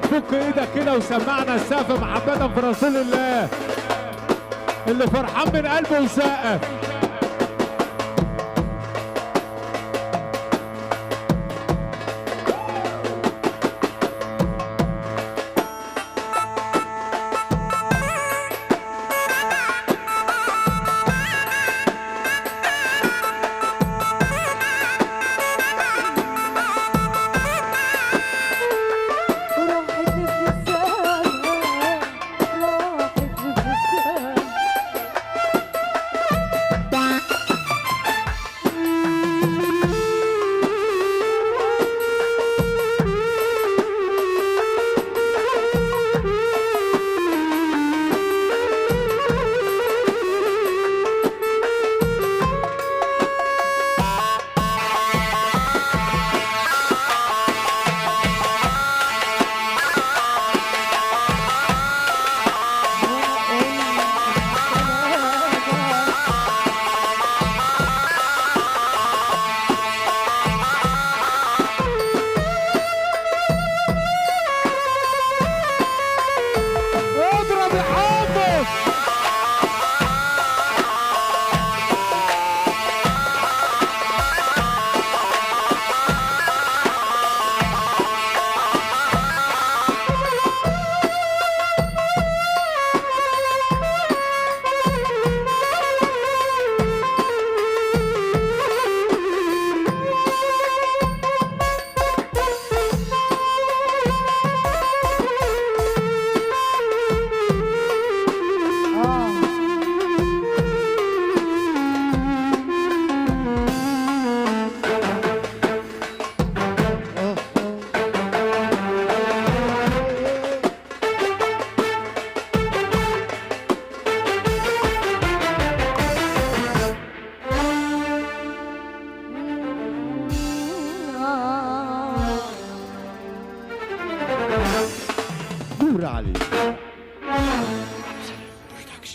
واحد فك ايدك كده وسمعنا السقف محبة في رسول الله اللي فرحان من قلبه وسقف.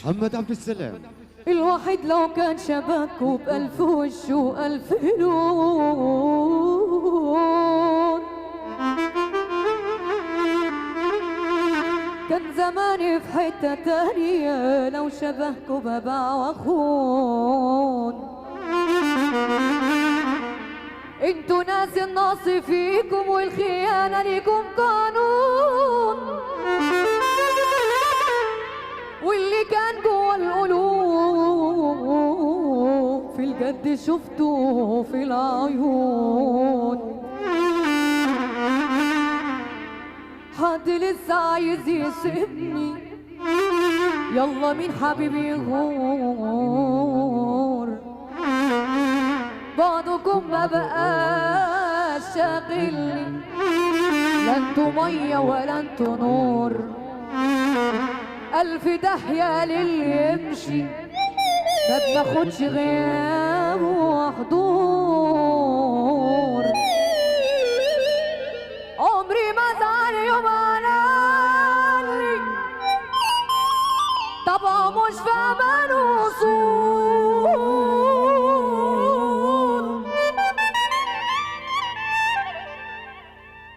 محمد عبد السلام. الواحد لو كان شبكه بألف وش وألف لون كان زماني في حتة تانية، لو شبهكوا بباع واخون. انتوا ناس النص فيكم والخيانة ليكم قانون، واللي كان جوا القلوب في الجد شفته في العيون. حد لسه عايز يسيبني، يلا مين حبيبي يغور. بعضكم ما بقاش شاغلني، لا انتوا ميه ولا انتوا نور. ألف داهية للي يمشي، ما بناخدش غياب وحضور. عمري ما زعل يوم علي، طبعا مش فاهمة الوصول.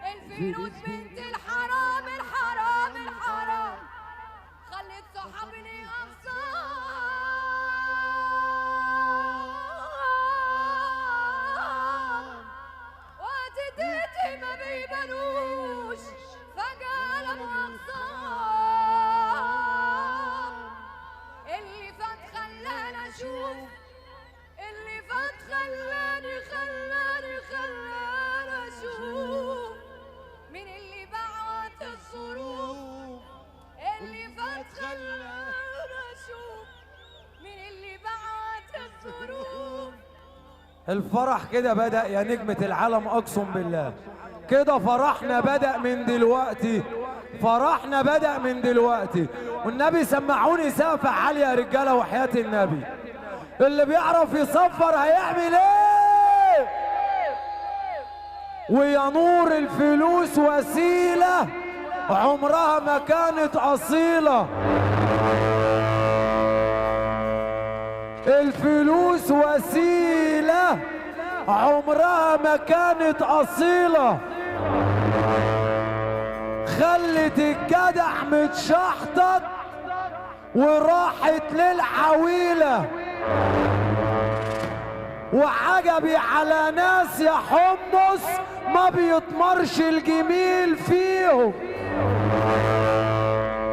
الفلوس بنت الحرام الحرام الحرام، خلت صحابي لي أخصام. وعدتي ما بيبانوش، فجأة قلبوا أخصام. اللي فات خلاني أشوف، اللي فات خلاني أشوف مين اللي بعت الظروف. اللي فات خلاني أشوف مين اللي بعت الظروف. الفرح كده بدأ يا نجمة العالم، أقسم بالله كده فرحنا بدأ من دلوقتي، فرحنا بدأ من دلوقتي. والنبي سمعوني سقفة عالية يا رجالة وحياة النبي. اللي بيعرف يصفر هيعمل ايه؟ ويا نور الفلوس وسيلة عمرها ما كانت أصيلة. الفلوس وسيلة عمرها ما كانت أصيلة. خلت الجدع متشحطط وراحت للعويلة. وعجبي على ناس يا حمص ما بيطمرش الجميل فيهم،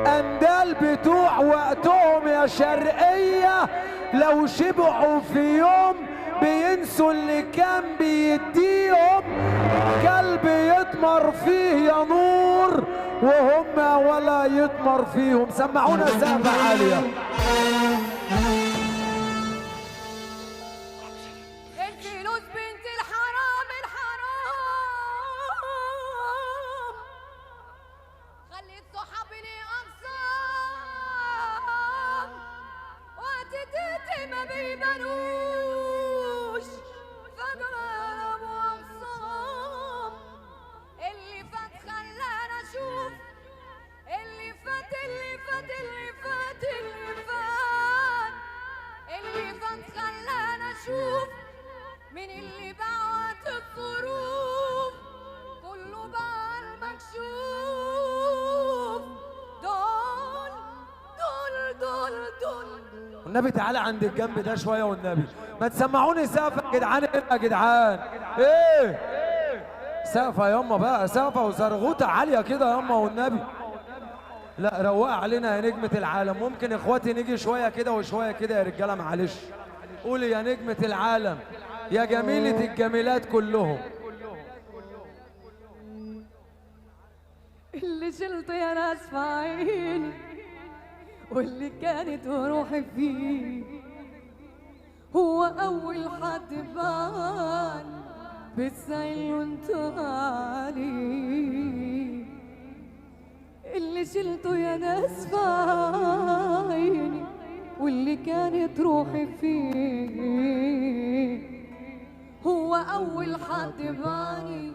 اندال بتوع وقتهم يا شرقية لو شبعوا في يوم بينسوا اللي كان بيديهم. كلب يطمر فيه يا نور وهم ولا يطمر فيهم. سمعونا سقفة عالية. الفلوس بنت الحرام خليت صحابي لي أقسام وتتيتي ما بيبانوش فجأة أقسام. اللي فات خلانا أشوف اللي فات اللي فات اللي فات اللي فات اللي فات خلانا أشوف من اللي بعت الظروف كله بقى المكشوف. دول دول دول دول والنبي تعالى عند الجنب ده شوية والنبي. ما تسمعوني سقفة يا جدعان. ايه يا جدعان؟ ايه؟ سقفة ياما بقى، سقفة وزرغوطة عالية كده ياما والنبي. لا روقة علينا يا نجمة العالم. ممكن اخواتي نيجي شوية كده وشوية كده يا رجالة معلش. قولي يا نجمة العالم يا جميلة الجميلات كلهم. اللي شلته يا ناس في عيني واللي كانت روحي فيه هو أول حد بان بالسعي وانت عليه. اللي شلته يا ناس في عيني واللي كانت روحي فيه هو أول حد باني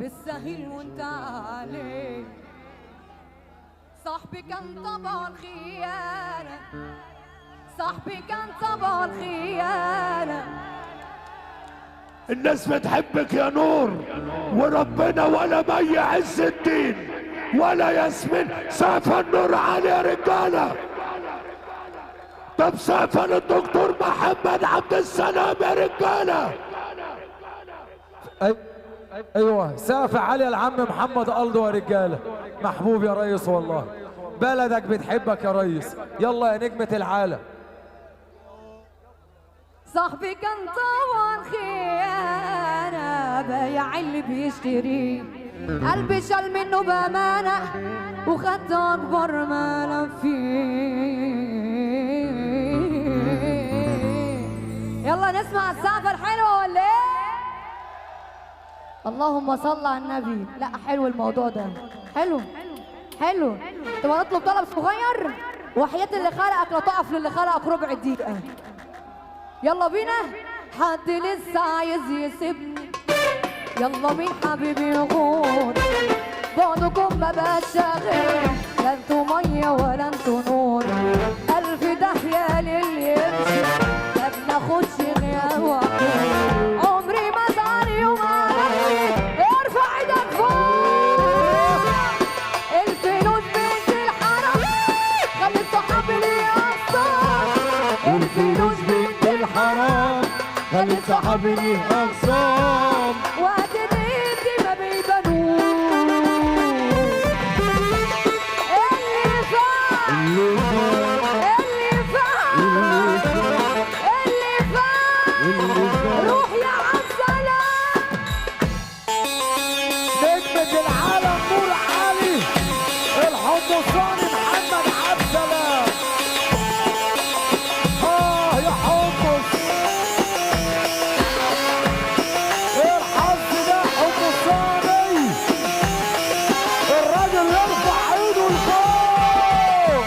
بالسهل وانت عليه. صاحبي كان طبع الخيانة صاحبي كان طبع الخيانة. الناس بتحبك يا نور وربنا ولا مي عز الدين ولا ياسمين. سقف النور عالي يا رجاله. طب سقف للدكتور محمد عبد السلام يا رجاله. ايوه سقف عالية العم محمد قلدو يا رجاله. محبوب يا ريس والله بلدك بتحبك يا ريس. يلا يا نجمة العالم. صاحبي كان طبعا خيانة بايع اللي بيشتريه قلبي شال منه بأمانة وخدت أكبر ما فيه. يلا نسمع السقفة الحلوة ولا إيه؟ اللهم صل على النبي. لا حلو الموضوع ده حلو حلو. تبقى نطلب طلب صغير وحياة اللي خلقك لا تقف للي خلقك ربع دقيقة. يلا بينا. حد لسه عايز يسيبني يلا مين حبيبي يغور بعدكم ما بقاش شاغل لا انتوا ميه ولا انتوا نور. ألف داهية للي يمشي ما بناخدش غياب وعقول. عمري ما زعل يوم علي ارفع ايدك فوق. الفلوس بنت الحرام خلت صحابي لي أقسام. الفلوس بنت الحرام خلي صحابي ليه اخصام. وقت بيتي ما بيبانوش. اللي فات اللي فات اللي فات روح يا عالسلام. نجمة العالم نور عالي الحمصاني محمد عبد السلام. يا حمص ايه الحظ ده حمصاني. الراجل يرفع ايده لفوق.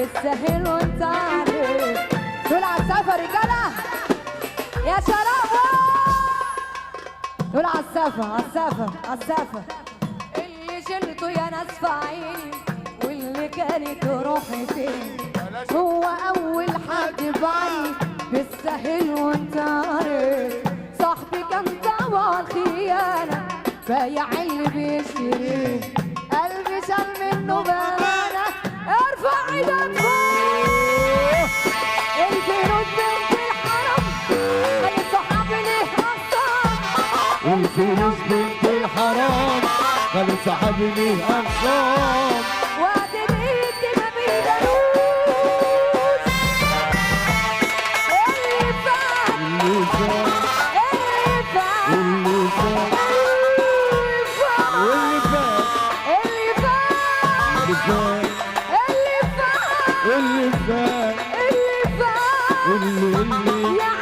بالسهل وانت عارف. دول على السقف رجاله يا شراب، دول على السقف على السقف على السقف. اللي شلته يا ناس في عيني واللي كانت روحي فين، هو اول حد بعدي بالسهل وانت عارف. صاحبي كان طبعا خيانه بايع اللي بيشتريه، قلبي شال منه بامانه. ارفع ايدك فوق، الفلوس بنت الحرام خلي صحابي ليه اخصام. الفلوس بنت الحرام خلي صحابي ليه اخصام. وقت بيتي ما بيداروش اللي فات اللي فات اللي فات اللي فات اللي فات واللي فات اللي فات اللي فات اللي فات اللي فات اللي فات اللي يا